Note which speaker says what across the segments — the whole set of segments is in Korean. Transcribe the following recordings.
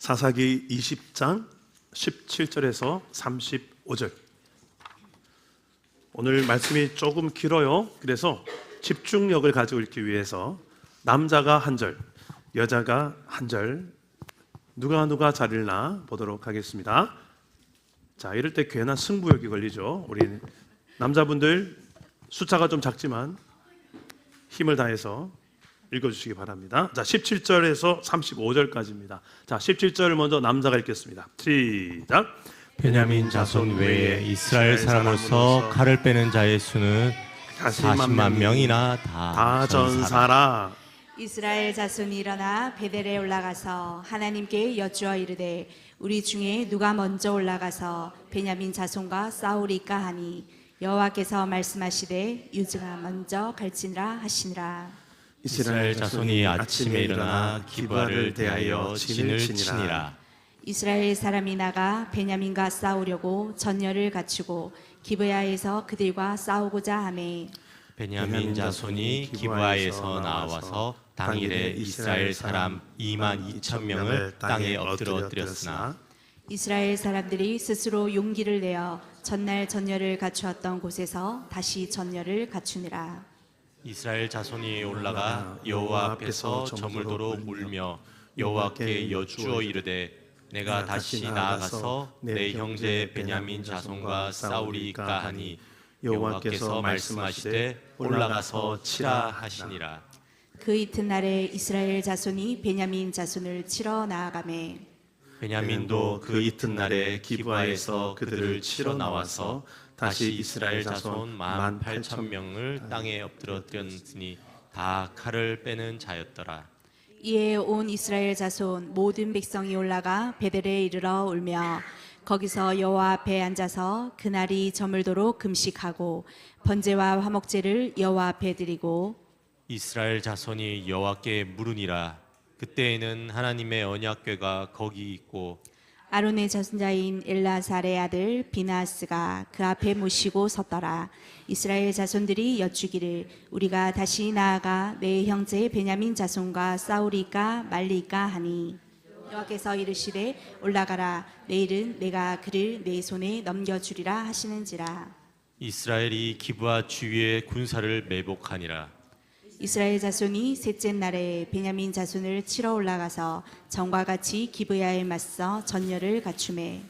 Speaker 1: 사사기 20장 17절에서 35절. 오늘 말씀이 조금 길어요. 그래서 집중력을 가지고 읽기 위해서 남자가 한 절, 여자가 한 절, 누가 잘 읽나 보도록 하겠습니다. 자, 이럴 때 괜한 승부욕이 걸리죠. 우리 남자분들 숫자가 좀 작지만 힘을 다해서 읽어주시기 바랍니다. 자, 17절에서 35절까지입니다. 자, 17절을 먼저 남자가 읽겠습니다. 시작.
Speaker 2: 베냐민 자손 외에 이스라엘 사람으로서 칼을 빼는 자의 수는 40만 명이나 다 전사라.
Speaker 3: 이스라엘 자손이 일어나 베델에 올라가서 하나님께 여쭈어 이르되 우리 중에 누가 먼저 올라가서 베냐민 자손과 싸우리까 하니 여호와께서 말씀하시되 유즈가 먼저 갈지니라 하시니라.
Speaker 2: 이스라엘 자손이 아침에 일어나 기브아를 대하여 진을 치니라.
Speaker 3: 이스라엘 사람이 나가 베냐민과 싸우려고 전열을 갖추고 기브야에서 그들과 싸우고자 하매
Speaker 2: 베냐민 자손이 기브아에서 나와서 당일에 이스라엘 사람 2만 2천 명을 땅에 엎드러뜨렸으나
Speaker 3: 이스라엘 사람들이 스스로 용기를 내어 전날 전열을 갖추었던 곳에서 다시 전열을 갖추니라.
Speaker 2: 이스라엘 자손이 올라가 여호와 앞에서 저물도록 울며 여호와께 여쭈어 이르되 내가 다시 나아가서 내 형제 베냐민 자손과 싸우리까 하니 여호와께서 말씀하시되 올라가서 치라 하시니라.
Speaker 3: 그 이튿날에 이스라엘 자손이 베냐민 자손을 치러 나아가매
Speaker 2: 베냐민도 그 이튿날에 기브아에서 그들을 치러 나와서 다시 이스라엘 자손 18,000명을 땅에 엎드러뜨렸으니 다 칼을 빼는 자였더라.
Speaker 3: 이에 온 이스라엘 자손 모든 백성이 올라가 베델에 이르러 울며 거기서 여호와 앞에 앉아서 그날이 저물도록 금식하고 번제와 화목제를 여호와 앞에 드리고
Speaker 2: 이스라엘 자손이 여호와께 물으니라. 그때에는 하나님의 언약궤가 거기 있고
Speaker 3: 아론의 자손자인 엘라살의 아들 비나스가 그 앞에 모시고 섰더라. 이스라엘 자손들이 여쭈기를 우리가 다시 나아가 내 형제 베냐민 자손과 싸우리까 말리까 하니 여호와께서 이르시되 올라가라. 내일은 내가 그를 내 손에 넘겨주리라 하시는지라.
Speaker 2: 이스라엘이 기브아 주위에 군사를 매복하니라.
Speaker 3: 이스라엘 자손이 셋째 날에 베냐민 자손을 치러 올라가서 전과 같이 기브야에 맞서 전열을 갖추매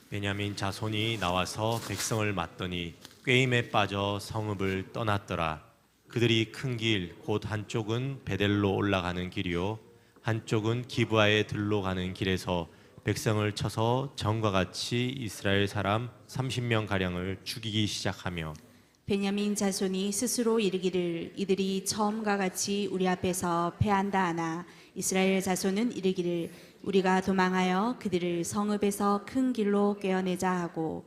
Speaker 2: 베냐민 자손이 나와서 백성을 맞더니 꾀임에 빠져 성읍을 떠났더라. 그들이 큰 길 곧 한쪽은 베델로 올라가는 길이요 한쪽은 기브아에 들로 가는 길에서 백성을 쳐서 전과 같이 이스라엘 사람 30명 가량을 죽이기 시작하며
Speaker 3: 베냐민 자손이 스스로 이르기를 이들이 처음과 같이 우리 앞에서 패한다 하나 이스라엘 자손은 이르기를 우리가 도망하여 그들을 성읍에서 큰 길로 꿰어내자 하고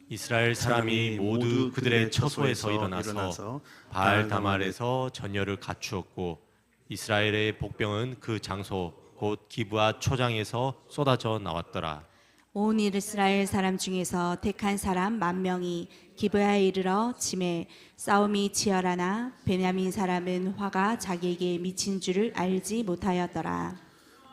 Speaker 2: 이스라엘 사람이 모두 그들의 처소에서 일어나서 바알다말에서 전열을 갖추었고 이스라엘의 복병은 그 장소 곧 기브아 초장에서 쏟아져 나왔더라.
Speaker 3: 온 이스라엘 사람 중에서 택한 사람 10,000명이 기브야에 이르러 치매 싸움이 치열하나 베냐민 사람은 화가 자기에게 미친 줄을 알지 못하였더라.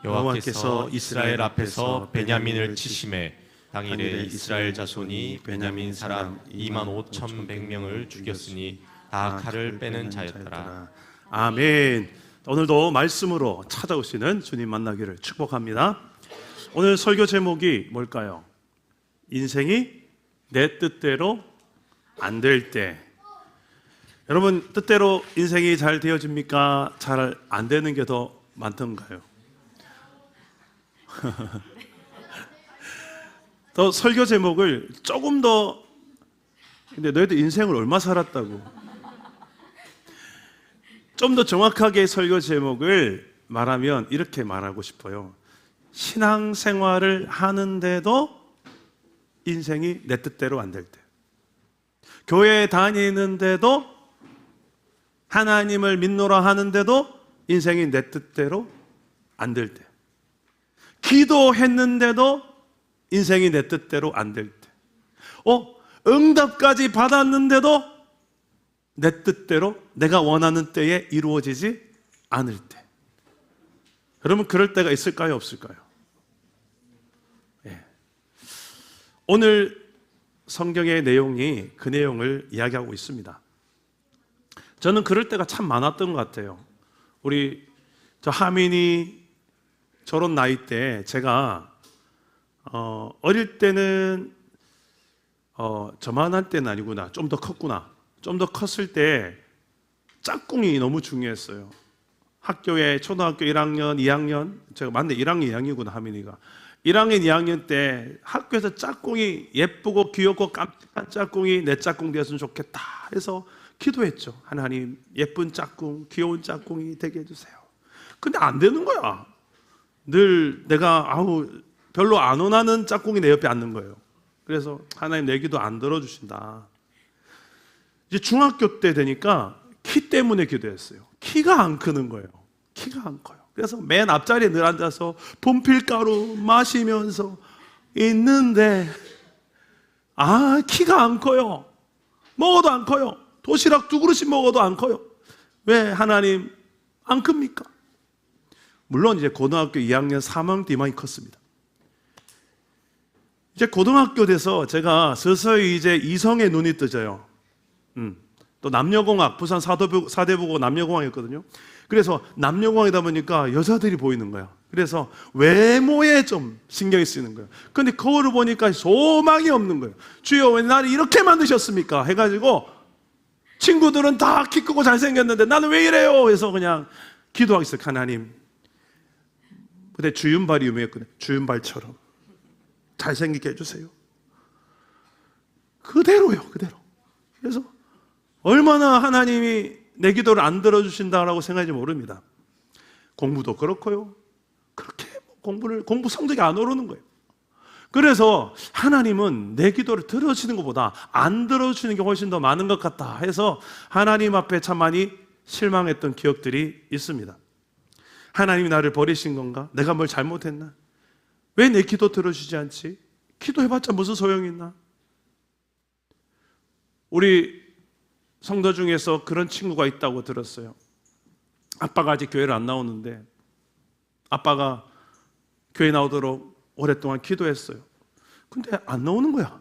Speaker 2: 여호와께서 이스라엘 앞에서 베냐민을 치심에 당일에 이스라엘 자손이 베냐민 사람 25,100명을 죽였으니 다 칼을 빼는 자였더라.
Speaker 1: 아멘. 오늘도 말씀으로 찾아오시는 주님 만나기를 축복합니다. 오늘 설교 제목이 뭘까요? 인생이 내 뜻대로 안 될 때. 여러분, 뜻대로 인생이 잘 되어집니까? 잘 안 되는 게 더 많던가요? 더 설교 제목을 조금 더, 근데 너희들 인생을 얼마 살았다고? 좀 더 정확하게 설교 제목을 말하면 이렇게 말하고 싶어요. 신앙생활을 하는데도 인생이 내 뜻대로 안 될 때, 교회에 다니는데도 하나님을 믿노라 하는데도 인생이 내 뜻대로 안 될 때, 기도했는데도 인생이 내 뜻대로 안 될 때, 응답까지 받았는데도 내 뜻대로 내가 원하는 때에 이루어지지 않을 때. 여러분, 그럴 때가 있을까요? 없을까요? 오늘 성경의 내용이 그 내용을 이야기하고 있습니다. 저는 그럴 때가 참 많았던 것 같아요. 우리 저 하민이 저런 나이 때 제가 어릴 때는 저만한 때는 아니구나, 좀 더 컸구나. 좀 더 컸을 때 짝꿍이 너무 중요했어요. 학교에 초등학교 1학년, 2학년, 제가 맞네 1학년, 2학년이구나 하민이가. 1학년, 2학년 때 학교에서 짝꿍이 예쁘고 귀엽고 깜찍한 짝꿍이 내 짝꿍 되었으면 좋겠다 해서 기도했죠. 하나님, 예쁜 짝꿍, 귀여운 짝꿍이 되게 해주세요. 근데 안 되는 거야. 늘 내가 별로 안 원하는 짝꿍이 내 옆에 앉는 거예요. 그래서 하나님, 내 기도 안 들어주신다. 이제 중학교 때 되니까 키 때문에 기도했어요. 키가 안 크는 거예요. 키가 안 커요. 그래서 맨 앞자리에 늘 앉아서 분필가루 마시면서 있는데 키가 안 커요. 먹어도 안 커요. 도시락 2그릇씩 먹어도 안 커요. 왜 하나님 안 큽니까? 물론 이제 고등학교 2학년 3학년 때만 컸습니다. 이제 고등학교 돼서 제가 서서히 이제 이성의 눈이 뜨져요. 또 남녀공학, 부산 사대부고 남녀공학이었거든요. 그래서 남녀공학이다 보니까 여자들이 보이는 거야. 그래서 외모에 좀 신경이 쓰이는 거예요. 근데 거울을 보니까 소망이 없는 거예요. 주여, 왜 나를 이렇게 만드셨습니까? 해가지고 친구들은 다 키 크고 잘생겼는데 나는 왜 이래요? 그래서 그냥 기도하기 시작. 하나님, 그때 주윤발이 유명했거든요. 주윤발처럼 잘생기게 해주세요. 그대로요, 그대로. 그래서 얼마나 하나님이 내 기도를 안 들어주신다라고 생각하지 모릅니다. 공부도 그렇고요. 그렇게 공부 성적이 안 오르는 거예요. 그래서 하나님은 내 기도를 들어주시는 것보다 안 들어주시는 게 훨씬 더 많은 것 같다 해서 하나님 앞에 참 많이 실망했던 기억들이 있습니다. 하나님이 나를 버리신 건가? 내가 뭘 잘못했나? 왜 내 기도 들어주지 않지? 기도해봤자 무슨 소용이 있나? 우리 성도 중에서 그런 친구가 있다고 들었어요. 아빠가 아직 교회를 안 나오는데 아빠가 교회 나오도록 오랫동안 기도했어요. 근데 안 나오는 거야.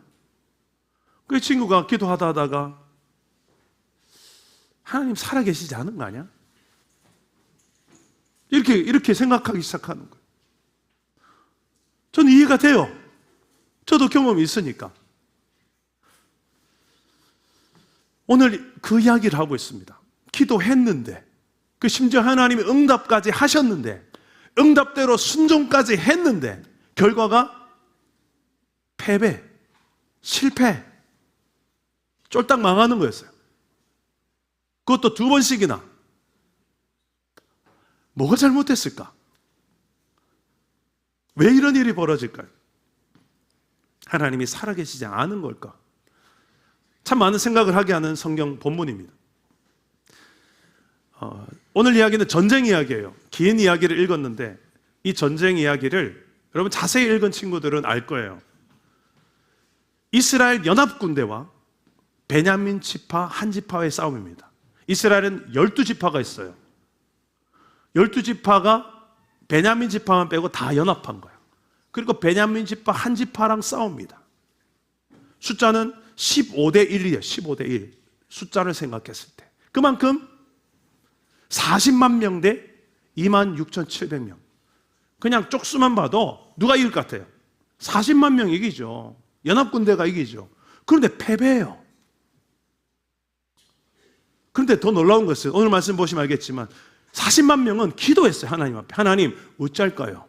Speaker 1: 그 친구가 기도하다 하다가 하나님 살아계시지 않은 거 아니야? 이렇게 생각하기 시작하는 거예요. 저는 이해가 돼요. 저도 경험이 있으니까. 오늘 그 이야기를 하고 있습니다. 기도했는데, 심지어 하나님이 응답까지 하셨는데, 응답대로 순종까지 했는데, 결과가 패배, 실패, 쫄딱 망하는 거였어요. 그것도 2번씩이나. 뭐가 잘못됐을까? 왜 이런 일이 벌어질까요? 하나님이 살아계시지 않은 걸까? 참 많은 생각을 하게 하는 성경 본문입니다. 오늘 이야기는 전쟁 이야기예요. 긴 이야기를 읽었는데 이 전쟁 이야기를 여러분 자세히 읽은 친구들은 알 거예요. 이스라엘 연합군대와 베냐민 지파 한 지파의 싸움입니다. 이스라엘은 12지파가 있어요. 12지파가 베냐민 지파만 빼고 다 연합한 거예요. 그리고 베냐민 지파 한 지파랑 싸웁니다. 숫자는 15대 1이에요. 15대 1. 숫자를 생각했을 때. 그만큼 40만 명 대 26,700명. 그냥 쪽수만 봐도 누가 이길 것 같아요? 40만 명 이기죠. 연합군대가 이기죠. 그런데 패배해요. 그런데 더 놀라운 것은 오늘 말씀 보시면 알겠지만 40만 명은 기도했어요. 하나님 앞에. 하나님, 어쩔까요?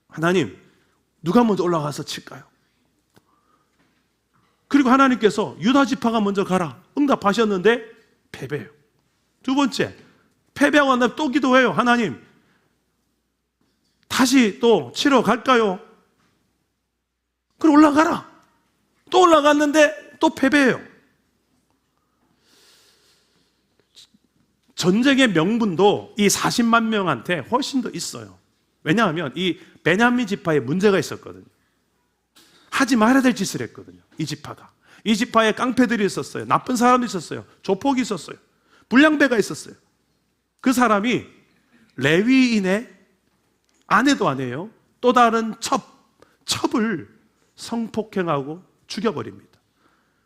Speaker 1: 하나님, 누가 먼저 올라가서 칠까요? 그리고 하나님께서 유다 지파가 먼저 가라. 응답하셨는데 패배해요. 2번째, 패배하고 난 다음에 또 기도해요. 하나님, 다시 또 치러 갈까요? 그럼 올라가라. 또 올라갔는데 또 패배해요. 전쟁의 명분도 이 40만 명한테 훨씬 더 있어요. 왜냐하면 이 베냐민 지파에 문제가 있었거든요. 하지 말아야 될 짓을 했거든요. 이 지파가. 이 지파에 깡패들이 있었어요. 나쁜 사람이 있었어요. 조폭이 있었어요. 불량배가 있었어요. 그 사람이 레위인의 아내도 아니에요. 또 다른 첩을 성폭행하고 죽여버립니다.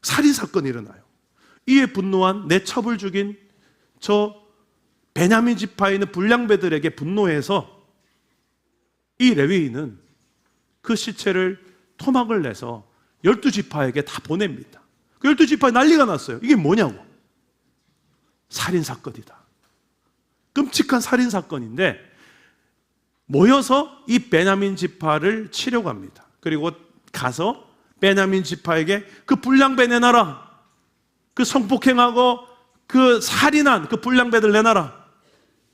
Speaker 1: 살인사건이 일어나요. 이에 분노한 내 첩을 죽인 저 베냐민 지파에 있는 불량배들에게 분노해서 이 레위인은 그 시체를 토막을 내서 12지파에게 다 보냅니다. 그 12지파에 난리가 났어요. 이게 뭐냐고. 살인사건이다. 끔찍한 살인사건인데 모여서 이 베냐민 지파를 치려고 합니다. 그리고 가서 베냐민 지파에게 그 불량배 내놔라. 그 성폭행하고 그 살인한 그 불량배들 내놔라.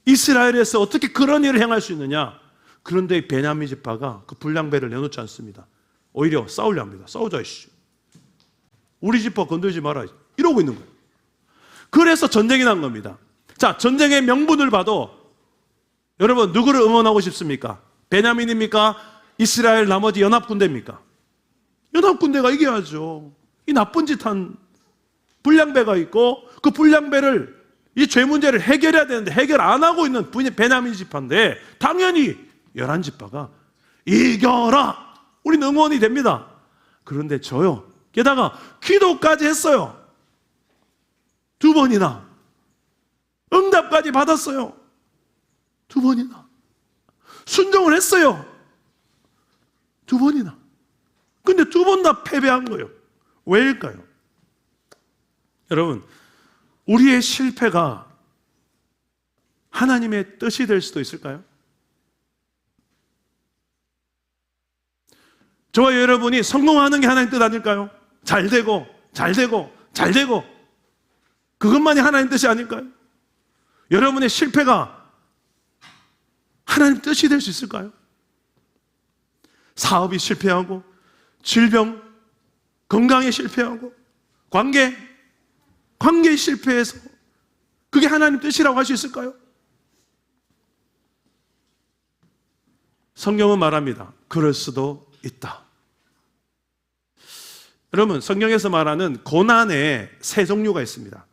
Speaker 1: 이스라엘에서 어떻게 그런 일을 행할 수 있느냐. 그런데 베냐민 지파가 그 불량배를 내놓지 않습니다. 오히려 싸우려 합니다. 싸우자 이씨. 우리 지파 건들지 마라. 이러고 있는 거예요. 그래서 전쟁이 난 겁니다. 자, 전쟁의 명분을 봐도 여러분 누구를 응원하고 싶습니까? 베냐민입니까? 이스라엘 나머지 연합군대입니까? 연합군대가 이겨야죠. 이 나쁜 짓 한 불량배가 있고 그 불량배를 이 죄 문제를 해결해야 되는데 해결 안 하고 있는 베냐민 지파인데 당연히 11지파가 이겨라! 우리는 응원이 됩니다. 그런데 저요. 게다가 기도까지 했어요. 2번이나. 응답까지 받았어요. 2번이나. 순종을 했어요. 2번이나. 근데 2번 다 패배한 거예요. 왜일까요? 여러분, 우리의 실패가 하나님의 뜻이 될 수도 있을까요? 저와 여러분이 성공하는 게 하나님 뜻 아닐까요? 잘 되고 그것만이 하나님 뜻이 아닐까요? 여러분의 실패가 하나님 뜻이 될 수 있을까요? 사업이 실패하고 질병, 건강에 실패하고 관계에 실패해서 그게 하나님 뜻이라고 할 수 있을까요? 성경은 말합니다. 그럴 수도 있다. 여러분, 성경에서 말하는 고난의 세 종류가 있습니다.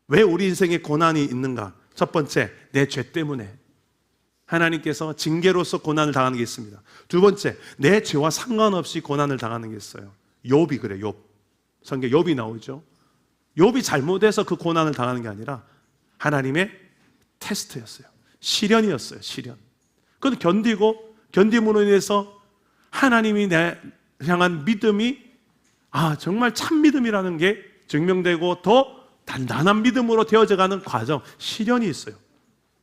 Speaker 1: 왜 우리 인생에 고난이 있는가? 첫 번째, 내 죄 때문에 하나님께서 징계로서 고난을 당하는 게 있습니다. 두 번째, 내 죄와 상관없이 고난을 당하는 게 있어요. 욥이 그래요. 욥. 성경 욥이 나오죠. 욥이 잘못해서 그 고난을 당하는 게 아니라 하나님의 테스트였어요. 시련이었어요. 시련. 그건 견딤으로 인해서 하나님이 내 향한 믿음이 정말 참 믿음이라는 게 증명되고 더 단단한 믿음으로 되어져가는 과정, 시련이 있어요.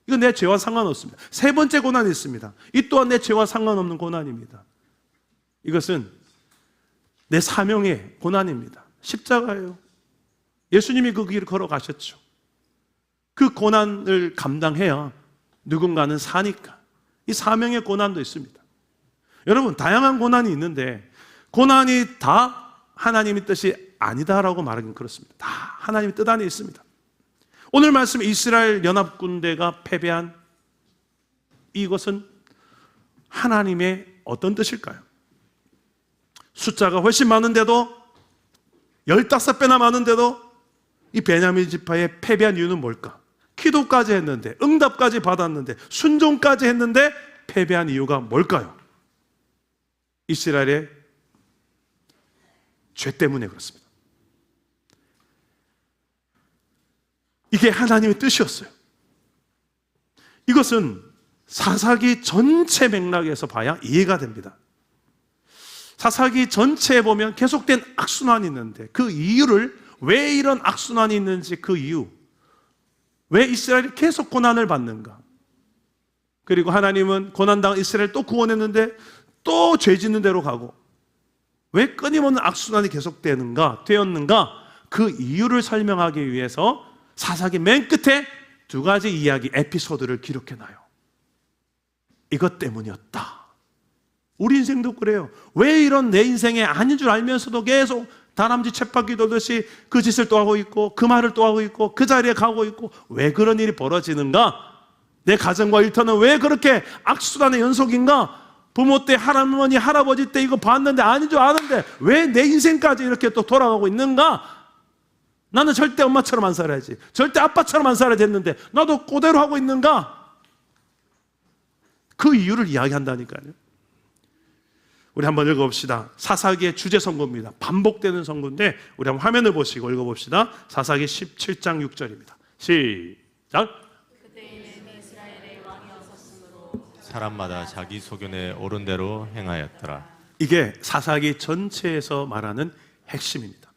Speaker 1: 이건 내 죄와 상관없습니다. 세 번째 고난이 있습니다. 이 또한 내 죄와 상관없는 고난입니다. 이것은 내 사명의 고난입니다. 십자가예요. 예수님이 그 길을 걸어가셨죠. 그 고난을 감당해야 누군가는 사니까. 이 사명의 고난도 있습니다. 여러분, 다양한 고난이 있는데 고난이 다 하나님의 뜻이 아니다라고 말하기는 그렇습니다. 다 하나님의 뜻 안에 있습니다. 오늘 말씀 이스라엘 연합군대가 패배한 이것은 하나님의 어떤 뜻일까요? 숫자가 훨씬 많은데도 15배나 많은데도 이 베냐민 지파의 패배한 이유는 뭘까? 기도까지 했는데, 응답까지 받았는데, 순종까지 했는데 패배한 이유가 뭘까요? 이스라엘의 죄 때문에 그렇습니다. 이게 하나님의 뜻이었어요. 이것은 사사기 전체 맥락에서 봐야 이해가 됩니다. 사사기 전체에 보면 계속된 악순환이 있는데 그 이유를, 왜 이런 악순환이 있는지 그 이유, 왜 이스라엘이 계속 고난을 받는가, 그리고 하나님은 고난당한 이스라엘을 또 구원했는데 또 죄 짓는 대로 가고 왜 끊임없는 악순환이 계속되었는가, 그 이유를 설명하기 위해서 사사기 맨 끝에 두 가지 이야기, 에피소드를 기록해놔요. 이것 때문이었다. 우리 인생도 그래요. 왜 이런 내 인생에 아닌 줄 알면서도 계속 다람쥐 쳇바퀴 돌듯이 그 짓을 또 하고 있고 그 말을 또 하고 있고 그 자리에 가고 있고, 왜 그런 일이 벌어지는가? 내 가정과 일터는 왜 그렇게 악순환의 연속인가? 부모 때, 할머니, 할아버지 때 이거 봤는데 아닌 줄 아는데 왜 내 인생까지 이렇게 또 돌아가고 있는가? 나는 절대 엄마처럼 안 살아야지, 절대 아빠처럼 안 살아야 됐는데 나도 그대로 하고 있는가? 그 이유를 이야기한다니까요. 우리 한번 읽어봅시다. 사사기의 주제 선고입니다. 반복되는 선고인데 우리 한번 화면을 보시고 읽어봅시다. 사사기 17장 6절입니다. 시작.
Speaker 2: 사람마다 자기 소견에 옳은 대로 행하였더라.
Speaker 1: 이게 사사기 전체에서 말하는 핵심입니다.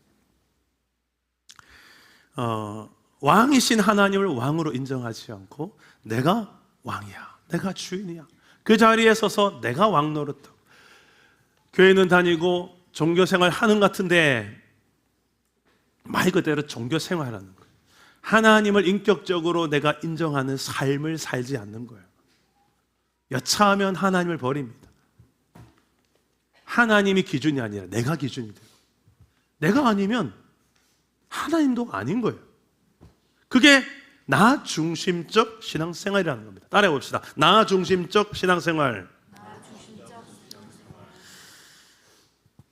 Speaker 1: 왕이신 하나님을 왕으로 인정하지 않고 내가 왕이야, 내가 주인이야, 그 자리에 서서 내가 왕 노릇하고 교회는 다니고 종교생활 하는 것 같은데 말 그대로 종교생활하는 거예요. 하나님을 인격적으로 내가 인정하는 삶을 살지 않는 거예요. 여차하면 하나님을 버립니다. 하나님이 기준이 아니라 내가 기준이 돼요. 내가 아니면 하나님도 아닌 거예요. 그게 나 중심적 신앙생활이라는 겁니다. 따라해 봅시다. 나 중심적 신앙생활.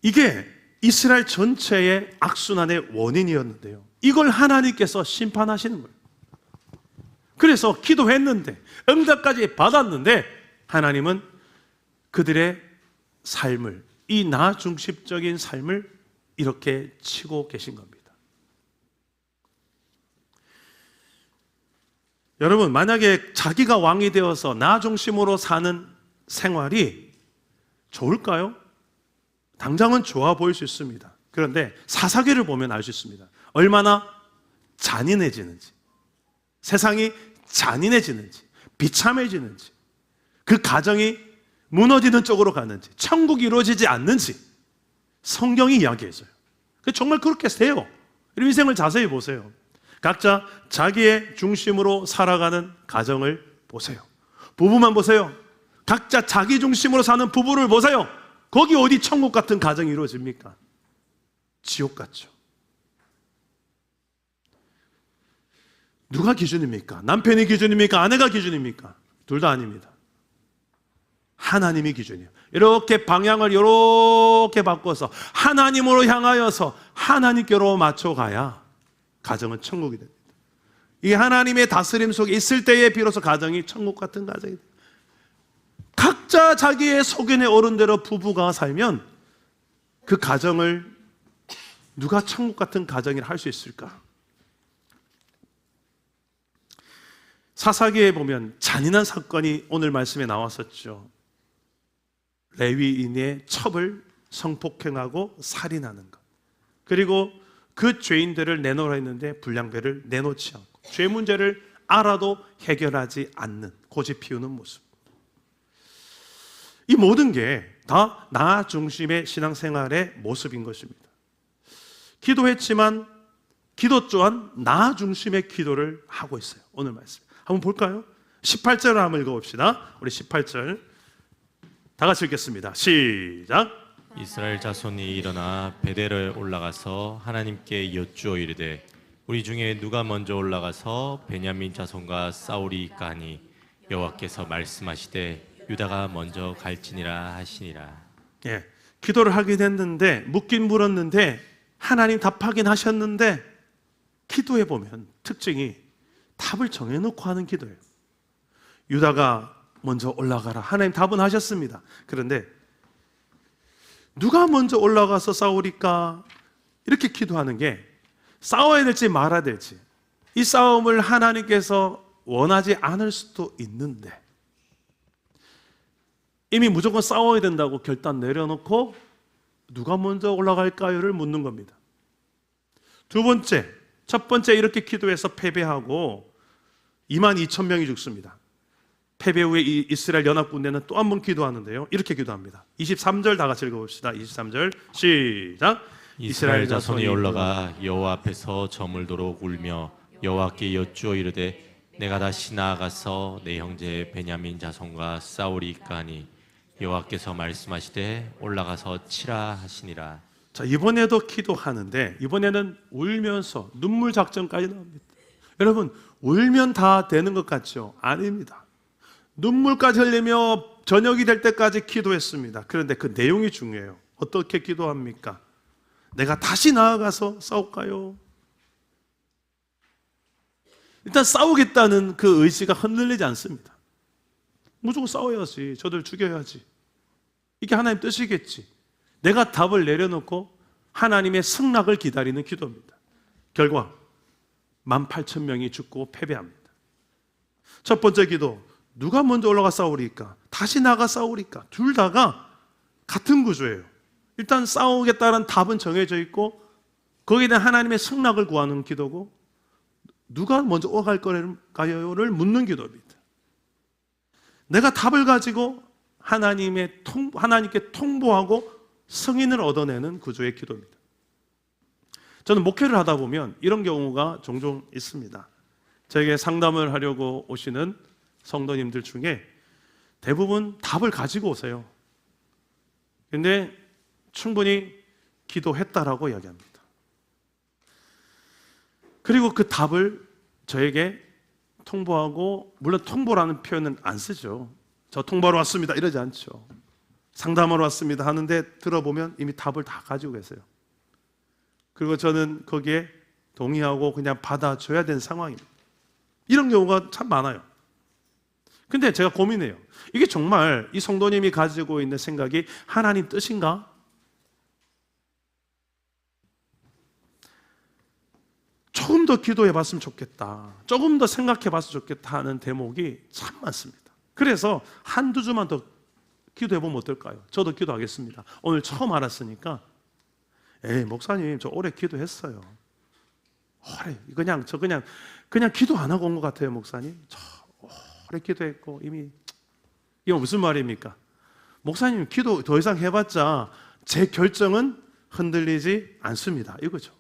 Speaker 1: 이게 이스라엘 전체의 악순환의 원인이었는데요. 이걸 하나님께서 심판하시는 거예요. 그래서 기도했는데 응답까지 받았는데 하나님은 그들의 삶을, 이 나 중심적인 삶을 이렇게 치고 계신 겁니다. 여러분, 만약에 자기가 왕이 되어서 나 중심으로 사는 생활이 좋을까요? 당장은 좋아 보일 수 있습니다. 그런데 사사기를 보면 알 수 있습니다. 얼마나 잔인해지는지, 세상이 잔인해지는지, 비참해지는지, 그 가정이 무너지는 쪽으로 가는지, 천국이 이루어지지 않는지 성경이 이야기해줘요. 정말 그렇게 돼요. 인생을 자세히 보세요. 각자 자기의 중심으로 살아가는 가정을 보세요. 부부만 보세요. 각자 자기 중심으로 사는 부부를 보세요. 거기 어디 천국 같은 가정이 이루어집니까? 지옥 같죠. 누가 기준입니까? 남편이 기준입니까? 아내가 기준입니까? 둘 다 아닙니다. 하나님이 기준이에요. 이렇게 방향을 이렇게 바꿔서 하나님으로 향하여서 하나님께로 맞춰가야 가정은 천국이 됩니다. 이게 하나님의 다스림 속에 있을 때에 비로소 가정이 천국 같은 가정이 됩니다. 각자 자기의 소견에 옳은 대로 부부가 살면 그 가정을 누가 천국 같은 가정이라 할 수 있을까? 사사기에 보면 잔인한 사건이 오늘 말씀에 나왔었죠. 레위인의 첩을 성폭행하고 살인하는 것. 그리고 그 죄인들을 내놓으라 했는데 불량배를 내놓지 않고 죄 문제를 알아도 해결하지 않는 고집 피우는 모습. 이 모든 게 다 나 중심의 신앙생활의 모습인 것입니다. 기도했지만 기도 또한 나 중심의 기도를 하고 있어요. 오늘 말씀 한번 볼까요? 18절을 한번 읽어봅시다. 우리 18절 다 같이 읽겠습니다. 시작.
Speaker 2: 이스라엘 자손이 일어나 베델에 올라가서 하나님께 여쭈어 이르되 우리 중에 누가 먼저 올라가서 베냐민 자손과 싸우리까 하니 여호와께서 말씀하시되 유다가 먼저 갈지니라 하시니라.
Speaker 1: 예, 기도를 하긴 했는데 묻긴 물었는데 하나님 답하긴 하셨는데 기도해 보면 특징이 답을 정해놓고 하는 기도예요. 유다가 먼저 올라가라. 하나님 답은 하셨습니다. 그런데 누가 먼저 올라가서 싸우리까? 이렇게 기도하는 게 싸워야 될지 말아야 될지 이 싸움을 하나님께서 원하지 않을 수도 있는데 이미 무조건 싸워야 된다고 결단 내려놓고 누가 먼저 올라갈까요를 묻는 겁니다. 두 번째, 첫 번째 이렇게 기도해서 패배하고 22,000명이 죽습니다. 패배 후에 이 이스라엘 연합군대는 또 한 번 기도하는데요. 이렇게 기도합니다. 23절 다 같이 읽어봅시다. 23절 시작.
Speaker 2: 이스라엘 자손이 올라가 여호와 앞에서 저물도록 울며 여호와께 여쭈어 이르되 내가 다시 나아가서 내 형제 베냐민 자손과 싸우리까 하니 여호와께서 말씀하시되 올라가서 치라 하시니라.
Speaker 1: 자, 이번에도 기도하는데 이번에는 울면서 눈물 작전까지 나옵니다. 여러분, 울면 다 되는 것 같죠? 아닙니다. 눈물까지 흘리며 저녁이 될 때까지 기도했습니다. 그런데 그 내용이 중요해요. 어떻게 기도합니까? 내가 다시 나아가서 싸울까요? 일단 싸우겠다는 그 의지가 흔들리지 않습니다. 무조건 싸워야지. 저들 죽여야지. 이게 하나님 뜻이겠지. 내가 답을 내려놓고 하나님의 승낙을 기다리는 기도입니다. 결과 18,000명이 죽고 패배합니다. 첫 번째 기도, 누가 먼저 올라가 싸우리까? 다시 나가 싸우리까? 둘 다가 같은 구조예요. 일단 싸우겠다는 답은 정해져 있고 거기에 대한 하나님의 승낙을 구하는 기도고, 누가 먼저 올라갈까요를 묻는 기도입니다. 내가 답을 가지고 하나님께 통보하고 승인을 얻어내는 구조의 기도입니다. 저는 목회를 하다 보면 이런 경우가 종종 있습니다. 저에게 상담을 하려고 오시는 성도님들 중에 대부분 답을 가지고 오세요. 근데 충분히 기도했다라고 이야기합니다. 그리고 그 답을 저에게 통보하고, 물론 통보라는 표현은 안 쓰죠. 저 통보하러 왔습니다 이러지 않죠. 상담하러 왔습니다 하는데 들어보면 이미 답을 다 가지고 계세요. 그리고 저는 거기에 동의하고 그냥 받아줘야 되는 상황입니다. 이런 경우가 참 많아요. 근데 제가 고민해요. 이게 정말 이 성도님이 가지고 있는 생각이 하나님 뜻인가? 조금 더 기도해 봤으면 좋겠다, 조금 더 생각해 봤으면 좋겠다 하는 대목이 참 많습니다. 그래서 한두 주만 더 기도해 보면 어떨까요? 저도 기도하겠습니다. 오늘 처음 알았으니까, 목사님 저 오래 기도했어요. 그냥 기도 안 하고 온 것 같아요, 목사님. 저 오래 기도했고 이미. 이거 무슨 말입니까? 목사님 기도 더 이상 해봤자 제 결정은 흔들리지 않습니다, 이거죠.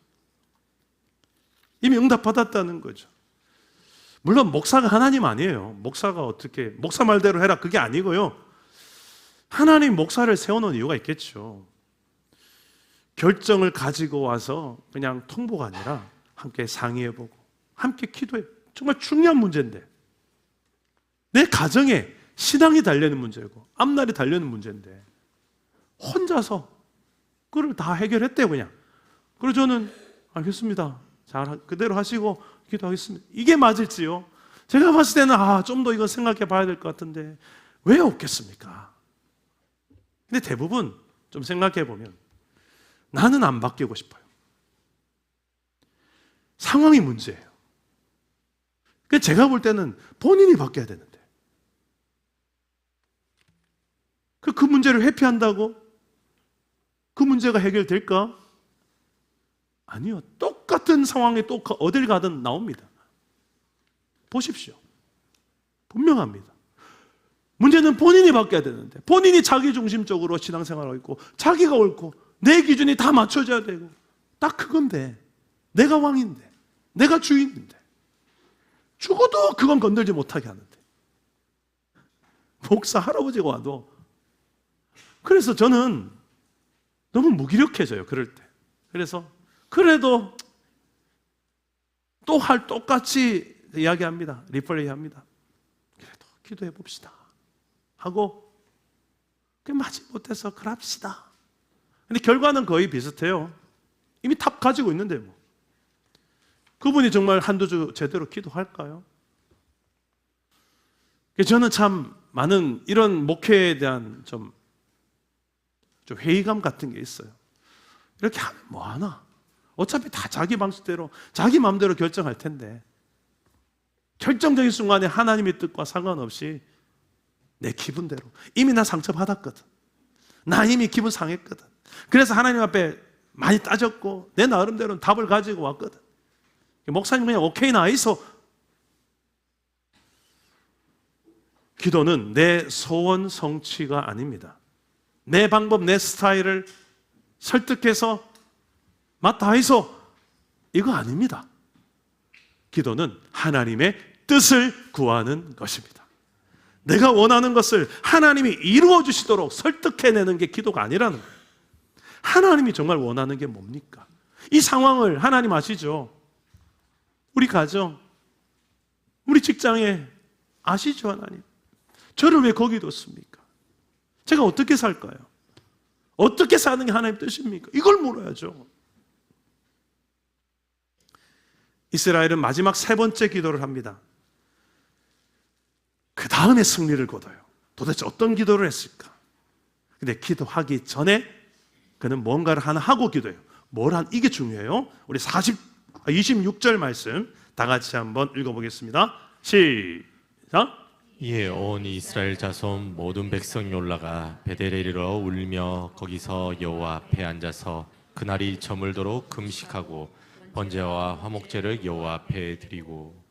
Speaker 1: 이미 응답받았다는 거죠. 물론 목사가 하나님 아니에요. 목사가 어떻게 목사 말대로 해라 그게 아니고요. 하나님 목사를 세워놓은 이유가 있겠죠. 결정을 가지고 와서 그냥 통보가 아니라 함께 상의해보고 함께 기도해. 정말 중요한 문제인데, 내 가정에 신앙이 달려있는 문제고 앞날이 달려있는 문제인데 혼자서 그걸 다 해결했대요 그냥. 그래서 저는 알겠습니다, 잘 그대로 하시고 기도하겠습니다. 이게 맞을지요? 제가 봤을 때는 좀 더 이거 생각해 봐야 될 것 같은데 왜 없겠습니까? 근데 대부분 좀 생각해 보면 나는 안 바뀌고 싶어요. 상황이 문제예요. 그래서 제가 볼 때는 본인이 바뀌어야 되는데 그 문제를 회피한다고 그 문제가 해결될까? 아니요. 똑같은 상황에 또 어딜 가든 나옵니다. 보십시오. 분명합니다. 문제는 본인이 바뀌어야 되는데 본인이 자기중심적으로 신앙생활하고 있고 자기가 옳고 내 기준이 다 맞춰져야 되고 딱 그건데, 내가 왕인데 내가 주인인데 죽어도 그건 건들지 못하게 하는데 목사 할아버지가 와도. 그래서 저는 너무 무기력해져요 그럴 때. 그래서 그래도 똑같이 이야기합니다. 리플레이 합니다. 그래도 기도해 봅시다 하고 맞지 못해서 그럽시다. 근데 결과는 거의 비슷해요. 이미 답 가지고 있는데 뭐. 그분이 정말 한두 주 제대로 기도할까요? 저는 참 많은 이런 목회에 대한 좀 회의감 같은 게 있어요. 이렇게 하면 뭐하나? 어차피 다 자기 방식대로 자기 마음대로 결정할 텐데 결정적인 순간에 하나님의 뜻과 상관없이 내 기분대로. 이미 나 상처받았거든. 나 이미 기분 상했거든. 그래서 하나님 앞에 많이 따졌고 내 나름대로는 답을 가지고 왔거든. 목사님 그냥 오케이 나이소. 기도는 내 소원 성취가 아닙니다. 내 방법, 내 스타일을 설득해서 맞다 하이소 이거 아닙니다. 기도는 하나님의 뜻을 구하는 것입니다. 내가 원하는 것을 하나님이 이루어 주시도록 설득해내는 게 기도가 아니라는 거예요. 하나님이 정말 원하는 게 뭡니까? 이 상황을 하나님 아시죠? 우리 가정, 우리 직장에 아시죠 하나님? 저를 왜 거기 뒀습니까? 제가 어떻게 살까요? 어떻게 사는 게 하나님 뜻입니까? 이걸 물어야죠. 이스라엘은 마지막 세 번째 기도를 합니다. 그 다음에 승리를 거둬요. 도대체 어떤 기도를 했을까? 근데 기도하기 전에 그는 뭔가를 하나 하고 기도해요. 뭘 한, 이게 중요해요. 우리 26절 말씀 다 같이 한번 읽어보겠습니다. 시작.
Speaker 2: 이에 온 이스라엘 자손 모든 백성이 올라가 베델에 이르러 울며 거기서 여호와 앞에 앉아서 그날이 저물도록 금식하고 번제와 화목제를 여호와 앞에 드리고.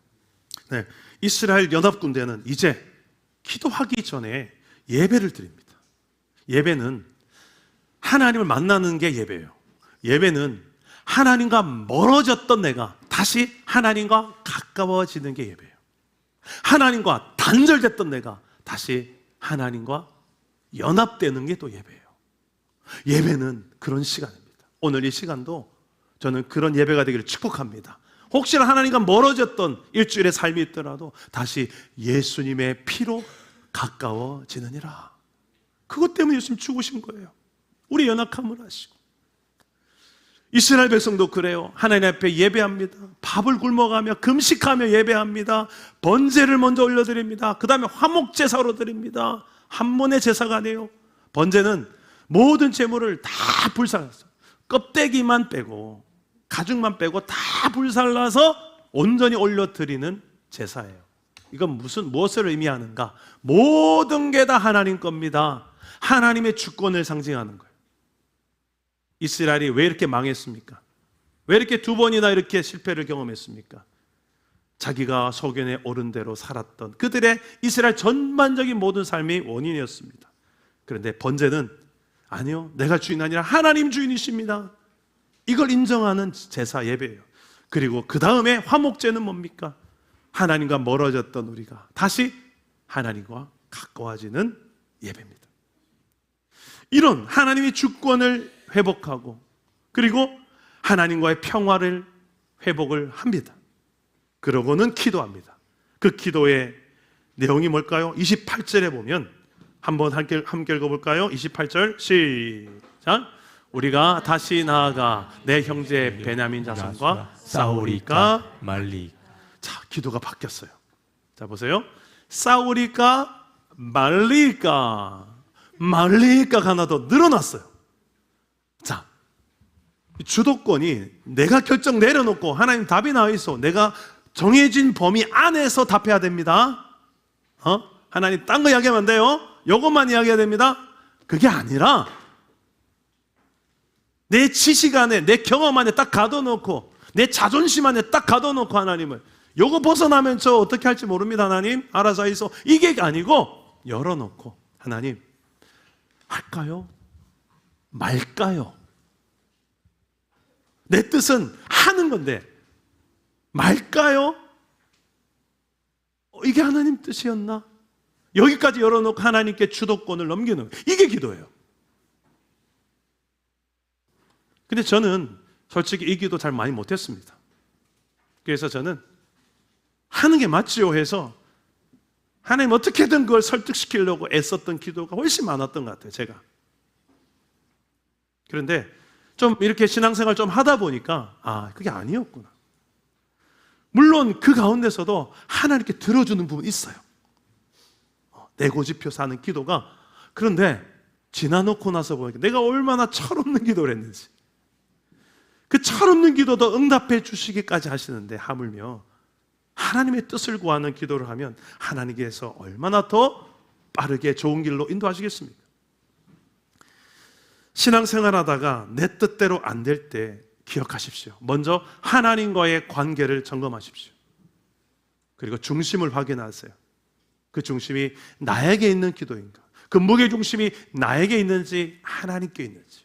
Speaker 1: 네, 이스라엘 연합군대는 이제 기도하기 전에 예배를 드립니다. 예배는 하나님을 만나는 게 예배예요. 예배는 하나님과 멀어졌던 내가 다시 하나님과 가까워지는 게 예배예요. 하나님과 단절됐던 내가 다시 하나님과 연합되는 게 또 예배예요. 예배는 그런 시간입니다. 오늘 이 시간도 저는 그런 예배가 되기를 축복합니다. 혹시나 하나님과 멀어졌던 일주일의 삶이 있더라도 다시 예수님의 피로 가까워지느니라. 그것 때문에 예수님 죽으신 거예요. 우리 연약함을 아시고. 이스라엘 백성도 그래요. 하나님 앞에 예배합니다. 밥을 굶어가며 금식하며 예배합니다. 번제를 먼저 올려드립니다. 그 다음에 화목제사로 드립니다. 한 번의 제사가 아니에요. 번제는 모든 제물을 다 불살랐어요. 껍데기만 빼고 가죽만 빼고 다 불살라서 온전히 올려드리는 제사예요. 이건 무엇을 의미하는가? 모든 게 다 하나님 겁니다. 하나님의 주권을 상징하는 거예요. 이스라엘이 왜 이렇게 망했습니까? 왜 이렇게 두 번이나 이렇게 실패를 경험했습니까? 자기가 소견에 오른 대로 살았던 그들의 이스라엘 전반적인 모든 삶이 원인이었습니다. 그런데 번제는 아니요, 내가 주인 아니라 하나님 주인이십니다. 이걸 인정하는 제사 예배예요. 그리고 그 다음에 화목제는 뭡니까? 하나님과 멀어졌던 우리가 다시 하나님과 가까워지는 예배입니다. 이런 하나님의 주권을 회복하고 그리고 하나님과의 평화를 회복을 합니다. 그러고는 기도합니다. 그 기도의 내용이 뭘까요? 28절에 보면 한번 함께 읽어볼까요? 28절 시작. 우리가 다시 나아가 내 형제 베냐민 자손과 싸우리까
Speaker 2: 말리.
Speaker 1: 자, 기도가 바뀌었어요. 자, 보세요. 싸우리까 말리까 하나 더 늘어났어요. 자, 주도권이 내가 결정 내려놓고 하나님 답이 나와 있어. 내가 정해진 범위 안에서 답해야 됩니다. 하나님 딴 거 이야기하면 안 돼요. 요것만 이야기해야 됩니다. 그게 아니라 내 지식 안에 내 경험 안에 딱 가둬놓고 내 자존심 안에 딱 가둬놓고 하나님을 요거 벗어나면 저 어떻게 할지 모릅니다. 하나님 알아서 하이소. 이게 아니고 열어놓고 하나님 할까요? 말까요? 내 뜻은 하는 건데 말까요? 이게 하나님 뜻이었나? 여기까지 열어놓고 하나님께 주도권을 넘기는 거예요. 이게 기도예요. 근데 저는 솔직히 이 기도 잘 많이 못했습니다. 그래서 저는 하는 게 맞지요 해서 하나님 어떻게든 그걸 설득시키려고 애썼던 기도가 훨씬 많았던 것 같아요. 제가. 그런데 좀 이렇게 신앙생활 좀 하다 보니까 그게 아니었구나. 물론 그 가운데서도 하나님께 들어주는 부분이 있어요. 내 고집표 사는 기도가. 그런데 지나놓고 나서 보니까 내가 얼마나 철없는 기도를 했는지. 그 철없는 기도도 응답해 주시기까지 하시는데 하물며 하나님의 뜻을 구하는 기도를 하면 하나님께서 얼마나 더 빠르게 좋은 길로 인도하시겠습니까? 신앙생활 하다가 내 뜻대로 안 될 때 기억하십시오. 먼저 하나님과의 관계를 점검하십시오. 그리고 중심을 확인하세요. 그 중심이 나에게 있는 기도인가? 그 무게 중심이 나에게 있는지 하나님께 있는지.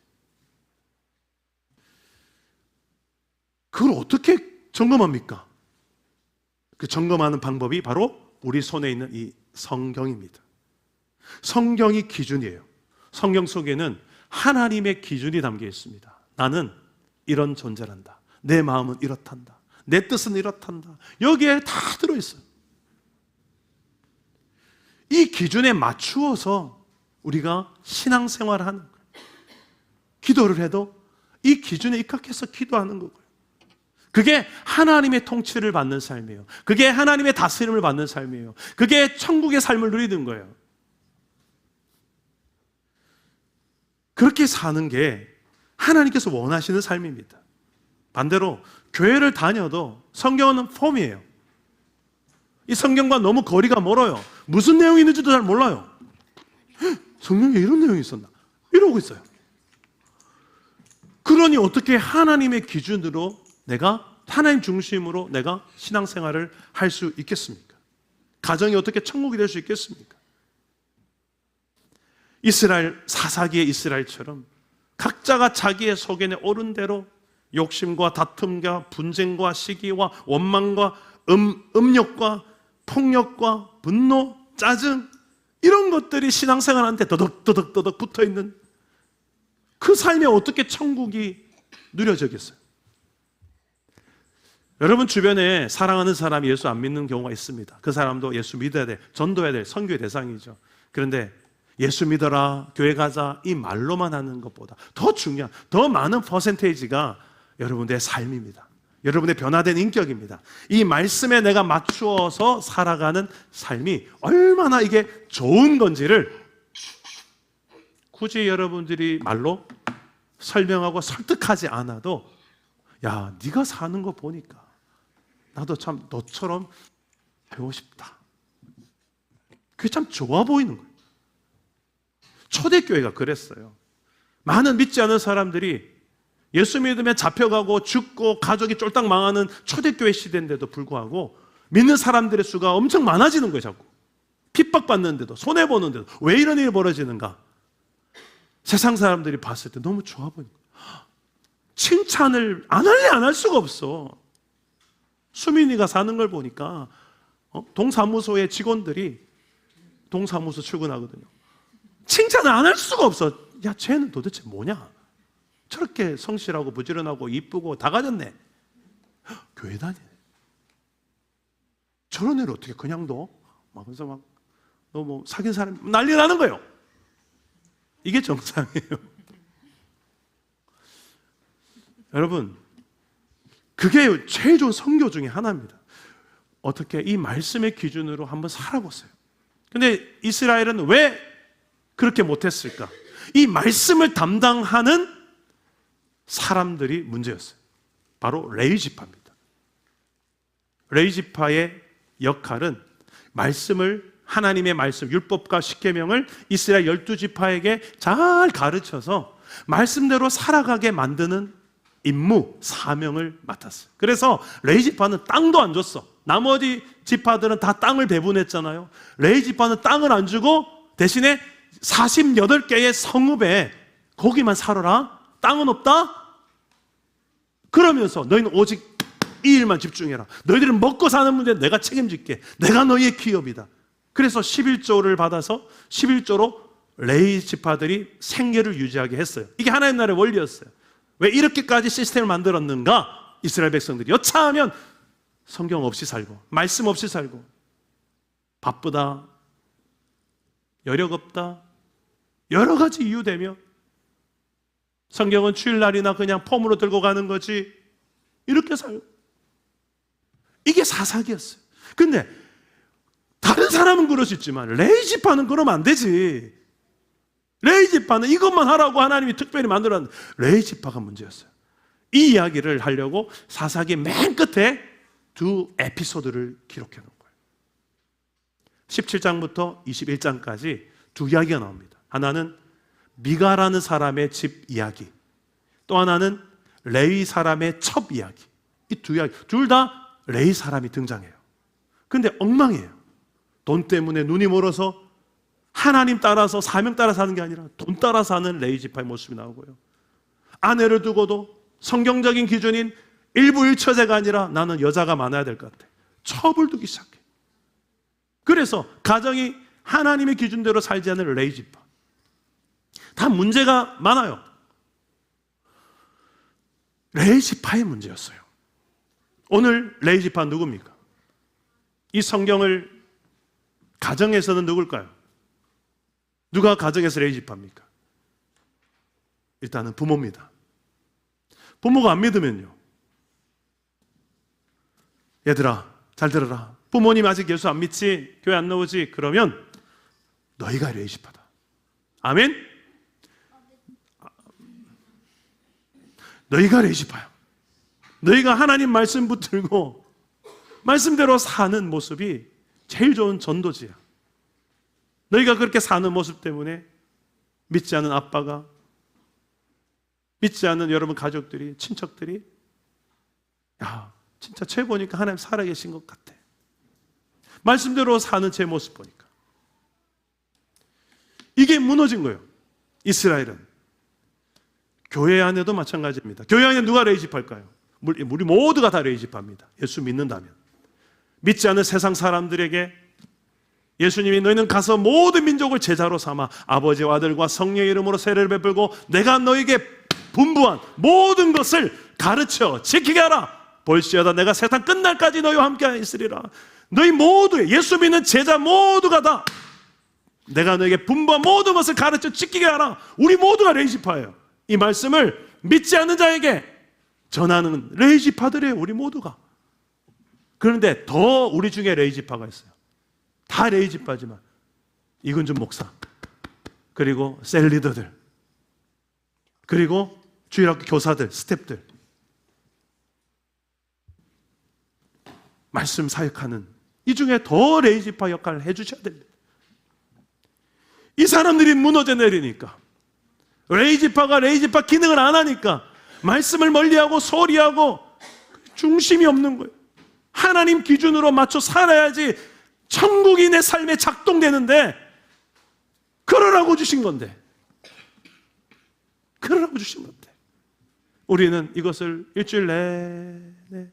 Speaker 1: 그걸 어떻게 점검합니까? 그 점검하는 방법이 바로 우리 손에 있는 이 성경입니다. 성경이 기준이에요. 성경 속에는 하나님의 기준이 담겨 있습니다. 나는 이런 존재란다. 내 마음은 이렇단다. 내 뜻은 이렇단다. 여기에 다 들어있어요. 이 기준에 맞추어서 우리가 신앙생활을 하는 거예요. 기도를 해도 이 기준에 입각해서 기도하는 거고요. 그게 하나님의 통치를 받는 삶이에요. 그게 하나님의 다스림을 받는 삶이에요. 그게 천국의 삶을 누리는 거예요. 그렇게 사는 게 하나님께서 원하시는 삶입니다. 반대로 교회를 다녀도 성경은 폼이에요. 이 성경과 너무 거리가 멀어요. 무슨 내용이 있는지도 잘 몰라요. 성경에 이런 내용이 있었나? 이러고 있어요. 그러니 어떻게 하나님의 기준으로 내가 하나님 중심으로 내가 신앙생활을 할 수 있겠습니까? 가정이 어떻게 천국이 될 수 있겠습니까? 이스라엘, 사사기의 이스라엘처럼 각자가 자기의 속에 오른 대로 욕심과 다툼과 분쟁과 시기와 원망과 음욕과 폭력과 분노, 짜증 이런 것들이 신앙생활한테 더덕더덕 붙어있는 그 삶에 어떻게 천국이 누려지겠어요? 여러분 주변에 사랑하는 사람이 예수 안 믿는 경우가 있습니다. 그 사람도 예수 믿어야 돼, 전도해야 될 선교의 대상이죠. 그런데 예수 믿어라, 교회 가자 이 말로만 하는 것보다 더 중요한, 더 많은 퍼센테이지가 여러분들의 삶입니다. 여러분의 변화된 인격입니다. 이 말씀에 내가 맞추어서 살아가는 삶이 얼마나 이게 좋은 건지를 굳이 여러분들이 말로 설명하고 설득하지 않아도 야, 네가 사는 거 보니까 나도 참 너처럼 되고 싶다. 그게 참 좋아 보이는 거예요. 초대교회가 그랬어요. 많은 믿지 않은 사람들이 예수 믿으면 잡혀가고 죽고 가족이 쫄딱 망하는 초대교회 시대인데도 불구하고 믿는 사람들의 수가 엄청 많아지는 거예요. 자꾸 핍박받는데도 손해보는데도 왜 이런 일이 벌어지는가? 세상 사람들이 봤을 때 너무 좋아 보이는 거예요. 칭찬을 안 할래 안 할 수가 없어. 수민이가 사는 걸 보니까 동사무소의 직원들이 동사무소 출근하거든요. 칭찬을 안 할 수가 없어. 야, 쟤는 도대체 뭐냐? 저렇게 성실하고 부지런하고 이쁘고 다 가졌네. 교회 다니네. 저런 애를 어떻게 그냥 둬? 막 그래서 막 너 뭐 사귄 사람 난리 나는 거예요. 이게 정상이에요. 여러분, 그게 제일 좋은 선교 중에 하나입니다. 어떻게 이 말씀의 기준으로 한번 살아보세요. 근데 이스라엘은 왜 그렇게 못했을까? 이 말씀을 담당하는 사람들이 문제였어요. 바로 레위 지파입니다. 레위 지파의 역할은 말씀을, 하나님의 말씀, 율법과 십계명을 이스라엘 12지파에게 잘 가르쳐서 말씀대로 살아가게 만드는 임무, 사명을 맡았어요. 그래서 레위 지파는 땅도 안 줬어. 나머지 지파들은 다 땅을 배분했잖아요. 레위 지파는 땅을 안 주고 대신에 48개의 성읍에 거기만 살아라. 땅은 없다? 그러면서 너희는 오직 이 일만 집중해라. 너희들은 먹고 사는 문제 내가 책임질게. 내가 너희의 기업이다. 그래서 11조를 받아서 11조로 레위 지파들이 생계를 유지하게 했어요. 이게 하나님 나라의 원리였어요. 왜 이렇게까지 시스템을 만들었는가? 이스라엘 백성들이 여차하면 성경 없이 살고 말씀 없이 살고 바쁘다, 여력 없다, 여러 가지 이유 되며 성경은 주일날이나 그냥 폼으로 들고 가는 거지 이렇게 살고 이게 사사기였어요. 근데 다른 사람은 그럴 수 있지만 레위 지파는 그러면 안 되지. 레위 지파는 이것만 하라고 하나님이 특별히 만들었는데 레위 지파가 문제였어요. 이 이야기를 하려고 사사기 맨 끝에 두 에피소드를 기록해 놓은 거예요. 17장부터 21장까지 두 이야기가 나옵니다. 하나는 미가라는 사람의 집 이야기, 또 하나는 레위 사람의 첩 이야기. 이 두 이야기 둘 다 레위 사람이 등장해요. 근데 엉망이에요. 돈 때문에 눈이 멀어서 하나님 따라서 사명 따라 사는 게 아니라 돈 따라 사는 레위 지파의 모습이 나오고요. 아내를 두고도 성경적인 기준인 일부일처제가 아니라 나는 여자가 많아야 될 것 같아. 첩을 두기 시작해. 그래서 가정이 하나님의 기준대로 살지 않는 레위 지파. 다 문제가 많아요. 레위 지파의 문제였어요. 오늘 레위 지파 누굽니까? 이 성경을 가정에서는 누굴까요? 누가 가정에서 레위 지파입니까? 일단은 부모입니다. 부모가 안 믿으면요. 얘들아, 잘 들어라. 부모님 아직 예수 안 믿지? 교회 안 나오지? 그러면 너희가 레위 지파다. 아멘? 너희가 레이지파야. 너희가 하나님 말씀 붙들고 말씀대로 사는 모습이 제일 좋은 전도지야. 너희가 그렇게 사는 모습 때문에 믿지 않는 아빠가, 믿지 않는 여러분 가족들이, 친척들이, 야, 진짜 쟤 보니까 하나님 살아계신 것 같아. 말씀대로 사는 제 모습 보니까. 이게 무너진 거예요. 이스라엘은. 교회 안에도 마찬가지입니다. 교회 안에 누가 레이집할까요? 우리 모두가 다 레이집합니다. 예수 믿는다면. 믿지 않는 세상 사람들에게 예수님이 너희는 가서 모든 민족을 제자로 삼아 아버지와 아들과 성령의 이름으로 세례를 베풀고 내가 너에게 분부한 모든 것을 가르쳐 지키게 하라. 볼지어다 내가 세상 끝날까지 너희와 함께 있으리라. 너희 모두의 예수 믿는 제자 모두가 다 내가 너에게 분부한 모든 것을 가르쳐 지키게 하라. 우리 모두가 레이지파예요. 이 말씀을 믿지 않는 자에게 전하는 레이지파들이에요. 우리 모두가. 그런데 더 우리 중에 레이지파가 있어요. 다 레이지파지만 이근준 목사, 그리고 셀리더들, 그리고 주일학교 교사들, 스태프들, 말씀 사역하는 이 중에 더 레이지파 역할을 해주셔야 됩니다. 이 사람들이 무너져 내리니까, 레이지파가 레이지파 기능을 안 하니까 말씀을 멀리하고 소리하고 중심이 없는 거예요. 하나님 기준으로 맞춰 살아야지 천국이 내 삶에 작동되는데, 그러라고 주신 건데, 그러라고 주신 건데 우리는 이것을 일주일 내내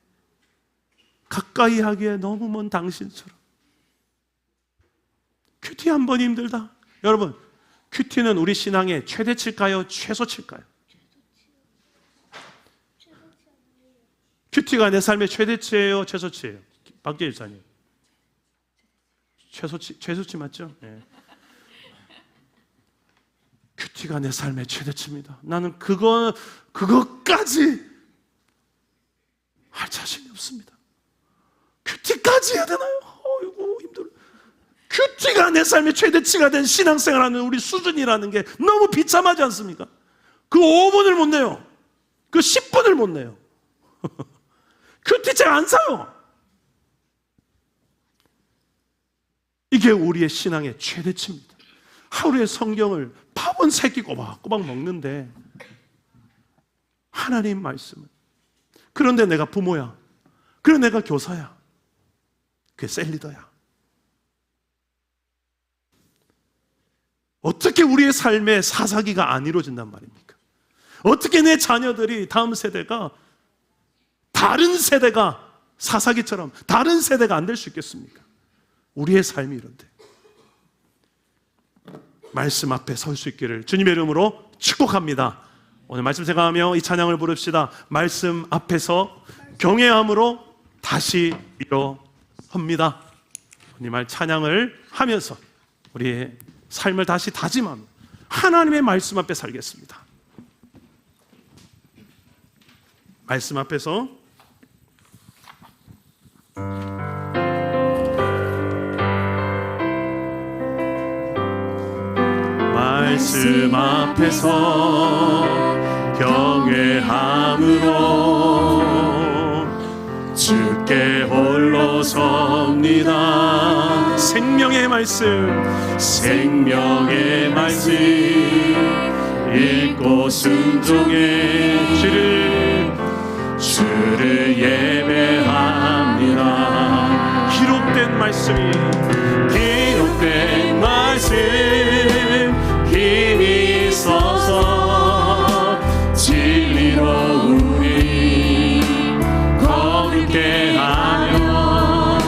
Speaker 1: 가까이 하기에 너무 먼 당신처럼, 큐티 한 번이 힘들다. 여러분, 큐티는 우리 신앙의 최대치일까요? 최소치일까요? 큐티가 내 삶의 최대치예요? 최소치예요? 박재 일사님, 최소치 맞죠? 네. 큐티가 내 삶의 최대치입니다. 나는 그것까지 할 자신이 없습니다. 큐티까지 해야 되나요? 어이구, 힘들어. 큐티가 내 삶의 최대치가 된 신앙생활하는 우리 수준이라는 게 너무 비참하지 않습니까? 그 5분을 못 내요. 그 10분을 못 내요. 큐티책 안 사요. 이게 우리의 신앙의 최대치입니다. 하루에 성경을 밥은 새끼 꼬박꼬박 먹는데 하나님 말씀을, 그런데 내가 부모야, 그런데 내가 교사야, 그게 셀리더야. 어떻게 우리의 삶의 사사기가 안 이루어진단 말입니까? 어떻게 내 자녀들이, 다음 세대가, 다른 세대가 사사기처럼 다른 세대가 안 될 수 있겠습니까? 우리의 삶이 이런데. 말씀 앞에 설 수 있기를 주님의 이름으로 축복합니다. 오늘 말씀 생각하며 이 찬양을 부릅시다. 말씀 앞에서 경외함으로 다시 이뤄합니다. 이 말 찬양을 하면서 우리의 삶을 다시 다짐하며 하나님의 말씀 앞에 살겠습니다. 말씀 앞에서 말씀 앞에서 경외함으로 주께 홀로 섭니다. 생명의 말씀, 생명의 말씀 읽고 순종해 주를 예배합니다. 기록된 말씀이, 기록된 말씀 힘이 있어서 진리로 우리 거룩게 하며,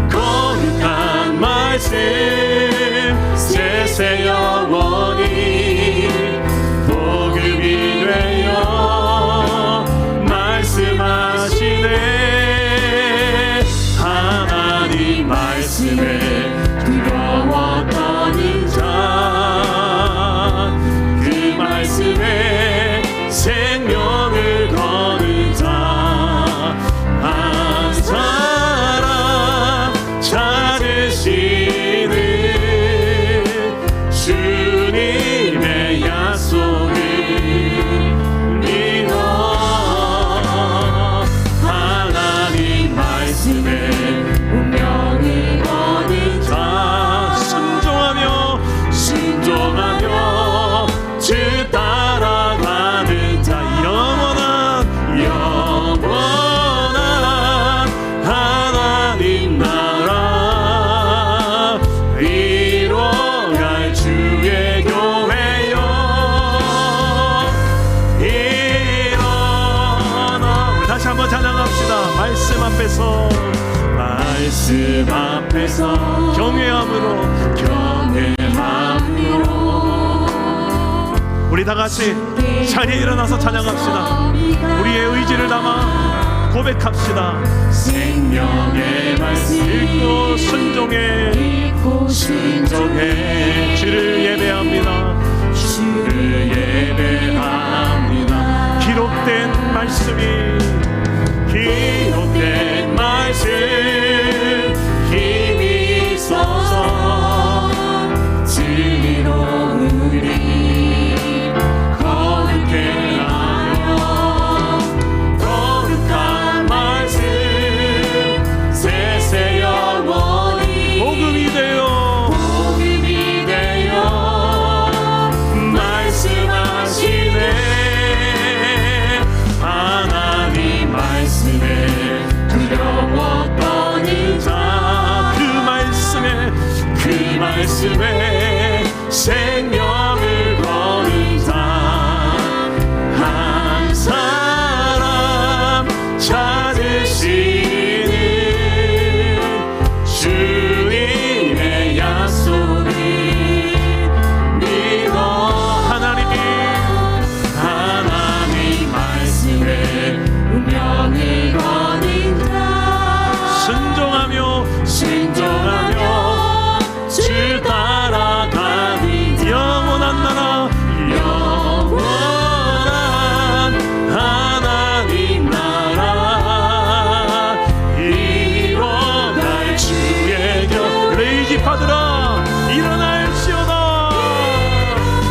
Speaker 1: 거룩한 말씀 세세 영원히 복음이 되어 말씀하시네. 하나님 말씀에 두려워 떠는 자 말씀 앞에서 경외함으로 우리 다 같이 자리에 일어나서 찬양합시다. 우리의 의지를 담아 고백합시다.
Speaker 4: 생명의 말씀
Speaker 1: 읽고 순종해 주를 예배합니다. 기록된 말씀
Speaker 4: 힘이 있어서 진리로 우리 거룩해 하여 거룩한 말씀 세세 영원히
Speaker 1: 복음이 되어
Speaker 4: 말씀하시네. 하나님 말씀에 두려워 떠는 자, 그 말씀에 생명을 거는 자, 한 사람 찾으시는 주님의 약속을 믿어. 하나님 말씀에 운명을 거는 자, 순종하며 주 따라가는 자, 영원한 하나님 나라 이뤄갈 주의 곁.
Speaker 1: 레이지 파드라 일어날지어다.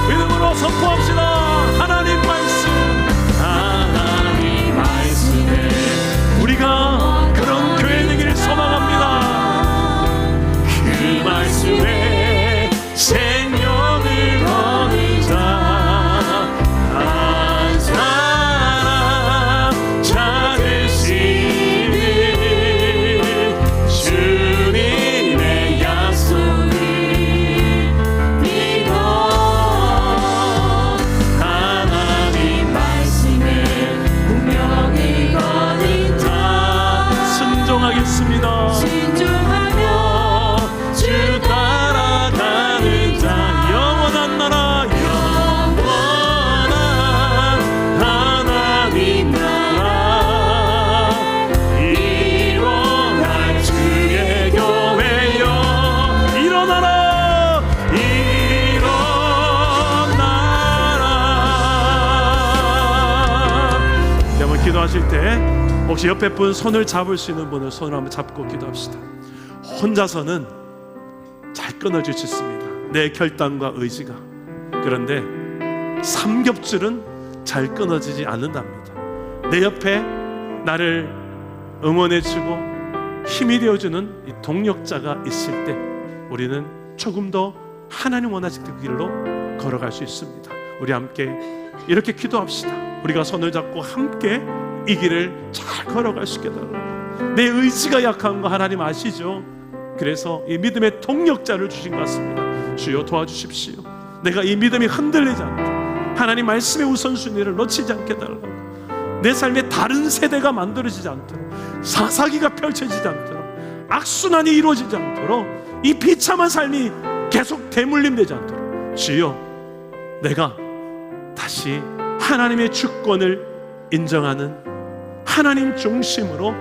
Speaker 1: 믿음으로 선포합시다. 하나님 말씀에 우리가 그런 교회 되기를 소망합니다.
Speaker 4: 그 말씀에 생명을 거는 자, 한 사람 찾으시는 주님의 약속을 믿어. 하나님 말씀에 운명을 거는 자,
Speaker 1: 순종하겠습니다.
Speaker 4: 순종하며 주 따라가는 자, 영원한 하나님 나라 이뤄갈 주의 교회여.
Speaker 1: 일어나라. 여러분 기도하실 때 혹시 옆에 분 손을 잡을 수 있는 분을 손을 한번 잡고 기도합시다. 혼자서는 잘 끊어질 수 있습니다. 내 결단과 의지가. 그런데 삼겹줄은 잘 끊어지지 않는답니다. 내 옆에 나를 응원해주고 힘이 되어주는 이 동력자가 있을 때 우리는 조금 더 하나님 원하시는 그 길로 걸어갈 수 있습니다. 우리 함께 이렇게 기도합시다. 우리가 손을 잡고 함께 이 길을 잘 걸어갈 수 있게 달라고. 내 의지가 약한 거 하나님 아시죠? 그래서 이 믿음의 동력자를 주신 것 같습니다. 주여 도와주십시오. 내가 이 믿음이 흔들리지 않게, 하나님 말씀의 우선순위를 놓치지 않게 달라고. 내 삶에 다른 세대가 만들어지지 않도록, 사사기가 펼쳐지지 않도록, 악순환이 이루어지지 않도록, 이 비참한 삶이 계속 대물림되지 않도록 주여, 내가 다시 하나님의 주권을 인정하는 하나님 중심으로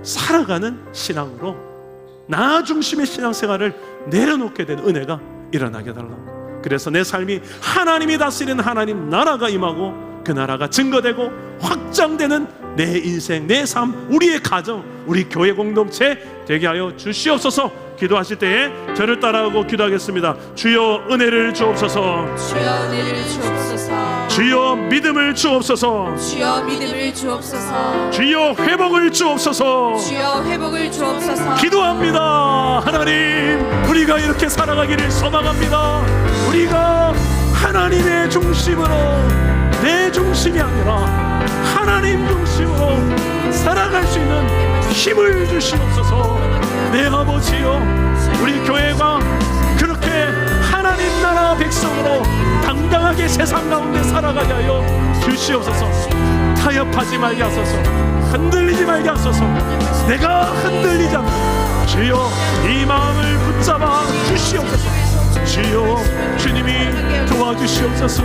Speaker 1: 살아가는 신앙으로, 나 중심의 신앙생활을 내려놓게 된 은혜가 일어나게 달라고. 그래서 내 삶이 하나님이 다스리는 하나님 나라가 임하고 그 나라가 증거되고 확장되는 내 인생, 내 삶, 우리의 가정, 우리 교회 공동체 되게 하여 주시옵소서. 기도하실 때에 저를 따라하고 기도하겠습니다. 주여 은혜를 주옵소서.
Speaker 5: 주여 은혜를 주옵소서.
Speaker 1: 주여 믿음을 주옵소서.
Speaker 5: 주여 믿음을 주옵소서.
Speaker 1: 주여 회복을 주옵소서.
Speaker 5: 주여 회복을 주옵소서.
Speaker 1: 기도합니다. 하나님, 우리가 이렇게 살아가기를 소망합니다. 우리가 하나님의 중심으로, 내 중심이 아니라 하나님 중심으로 살아갈 수 있는 힘을 주시옵소서. 내 아버지여, 우리 교회가 그렇게 하나님 나라 백성으로 당당하게 세상 가운데 살아가게 하여 주시옵소서. 타협하지 말게 하소서. 흔들리지 말게 하소서. 내가 흔들리지 않고 주여 이 마음을 붙잡아 주시옵소서. 주여 주님이 도와주시옵소서.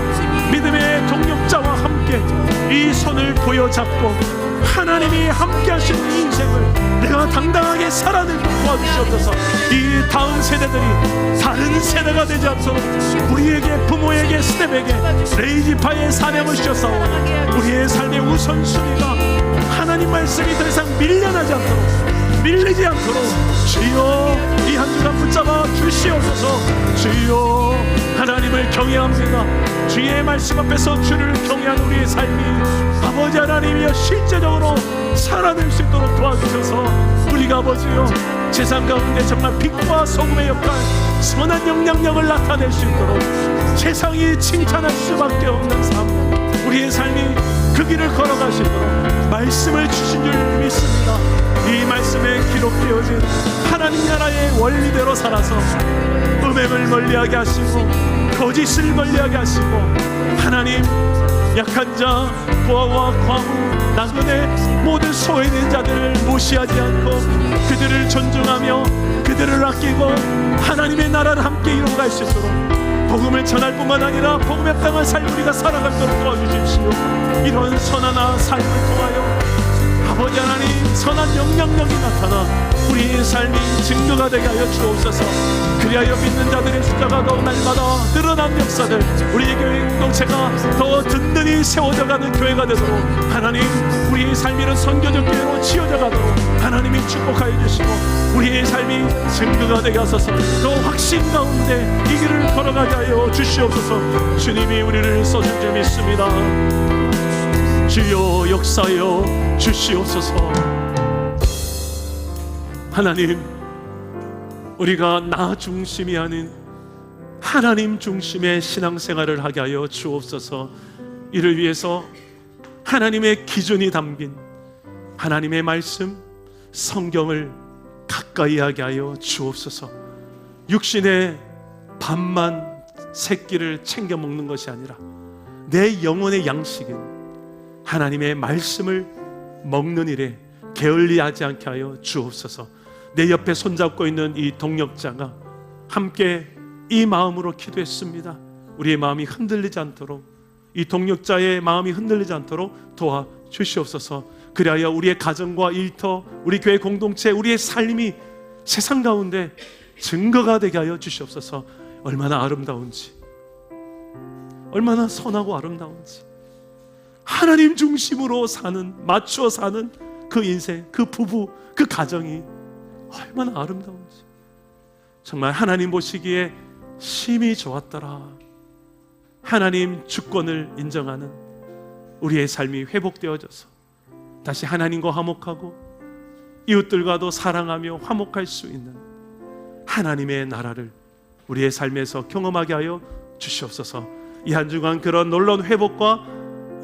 Speaker 1: 믿음의 동력자와 함께 이 손을 보여잡고 하나님이 함께 하시는 인생을 내가 당당하게 살아내도록 도와주시옵소서. 이 다음 세대들이 다른 세대가 되지 않도록 우리에게, 부모에게, 스텝에게 레이지파의 사명을 주셔서 우리의 삶의 우선순위가 하나님 말씀이 더 이상 밀려나지 않도록, 밀리지 않도록 주여 이 한 주간 붙잡아 주시옵소서. 주여 하나님을 경외합니다. 주의 말씀 앞에서 주를 경외한 우리의 삶이 아버지 하나님이여 실제적으로 살아낼 수 있도록 도와주셔서 우리가 아버지여 세상 가운데 정말 빛과 소금의 역할, 선한 영향력을 나타낼 수 있도록 세상이 칭찬할 수밖에 없는 삶, 우리의 삶이 그 길을 걸어가시도록 말씀을 주신 줄 믿습니다. 이 말씀에 기록되어진 하나님 나라의 원리대로 살아서 음행을 멀리하게 하시고 거짓을 멀리하게 하시고 하나님 약한 자, 고아와 과부, 나그네 모든 소외된 자들을 무시하지 않고 그들을 존중하며 그들을 아끼고 하나님의 나라를 함께 이루어갈 수 있도록 복음을 전할 뿐만 아니라 복음에 합당한 삶을 우리가 살아가도록 도와주십시오. 이런 선한 삶을 통하여 아버지 하나님 선한 영향력이 나타나 우리의 삶이 증거가 되게 하여 주옵소서. 그리하여 믿는 자들의 숫자가 더 날마다 늘어난 역사들, 우리의 교회 공동체가 더 든든히 세워져 가는 교회가 되도록 하나님 우리의 삶이 이런 선교적 교회로 치워져 가도록 하나님이 축복하여 주시고 우리의 삶이 증거가 되게 하소서. 더 확신 가운데 이 길을 걸어가게 하여 주시옵소서. 주님이 우리를 써준 줄 믿습니다. 주여 역사여 주시옵소서. 하나님 우리가 나 중심이 아닌 하나님 중심의 신앙생활을 하게 하여 주옵소서. 이를 위해서 하나님의 기준이 담긴 하나님의 말씀 성경을 가까이 하게 하여 주옵소서. 육신의 밥만 새끼를 챙겨 먹는 것이 아니라 내 영혼의 양식은 하나님의 말씀을 먹는 일에 게을리하지 않게 하여 주옵소서. 내 옆에 손잡고 있는 이 동역자가 함께 이 마음으로 기도했습니다. 우리의 마음이 흔들리지 않도록, 이 동역자의 마음이 흔들리지 않도록 도와주시옵소서. 그리하여 우리의 가정과 일터, 우리 교회 공동체, 우리의 삶이 세상 가운데 증거가 되게 하여 주시옵소서. 얼마나 아름다운지, 얼마나 선하고 아름다운지, 하나님 중심으로 사는, 맞추어 사는 그 인생, 그 부부, 그 가정이 얼마나 아름다운지, 정말 하나님 보시기에 심히 좋았더라. 하나님 주권을 인정하는 우리의 삶이 회복되어져서 다시 하나님과 화목하고 이웃들과도 사랑하며 화목할 수 있는 하나님의 나라를 우리의 삶에서 경험하게 하여 주시옵소서. 이 한 주간 그런 놀라운 회복과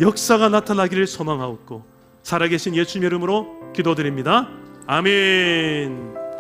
Speaker 1: 역사가 나타나기를 소망하옵고 살아계신 예수님의 이름으로 기도드립니다. 아멘.